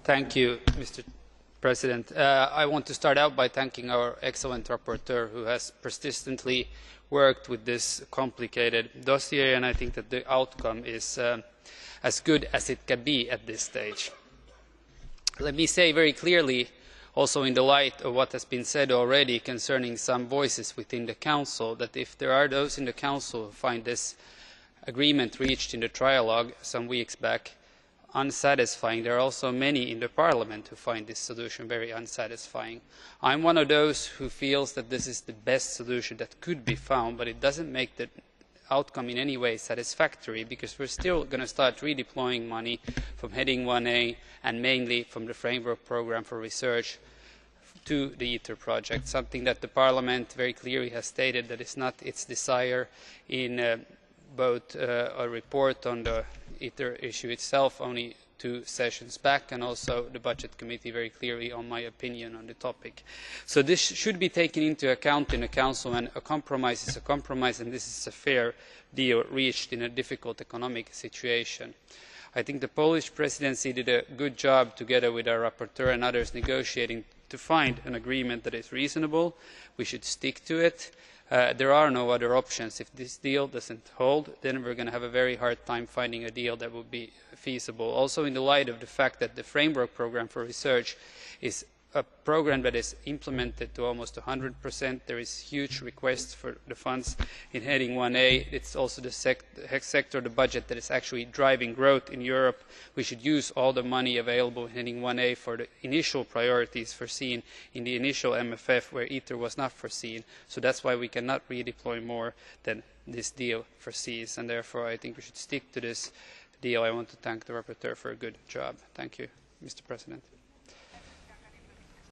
Thank you, Mr. President. I want to start out by thanking our excellent rapporteur who has persistently worked with this complicated dossier, and I think that the outcome is as good as it can be at this stage. Let me say very clearly, also in the light of what has been said already concerning some voices within the Council, that if there are those in the Council who find this agreement reached in the trialogue some weeks back unsatisfying, there are also many in the Parliament who find this solution very unsatisfying. I am one of those who feels that this is the best solution that could be found, but it does not make the outcome in any way satisfactory, because we are still going to start redeploying money from heading 1A and mainly from the framework programme for research to the ITER project, something that the Parliament very clearly has stated that is not its desire in both a report on the ITER issue itself only 2 sessions back, and also the Budget Committee very clearly on my opinion on the topic. So this should be taken into account in the Council, and a compromise is a compromise, and this is a fair deal reached in a difficult economic situation. I think the Polish Presidency did a good job together with our rapporteur and others negotiating to find an agreement that is reasonable. We should stick to it. There are no other options. If this deal does not hold, then we are going to have a very hard time finding a deal that would be feasible. Also, in the light of the fact that the framework programme for research is a programme that is implemented to almost 100%, there is huge requests for the funds in heading 1A. It is also the sector, the budget, that is actually driving growth in Europe. We should use all the money available in heading 1A for the initial priorities foreseen in the initial MFF, where ITER was not foreseen. So that is why we cannot redeploy more than this deal foresees, and therefore I think we should stick to this deal. I want to thank the rapporteur for a good job. Thank you, Mr. President.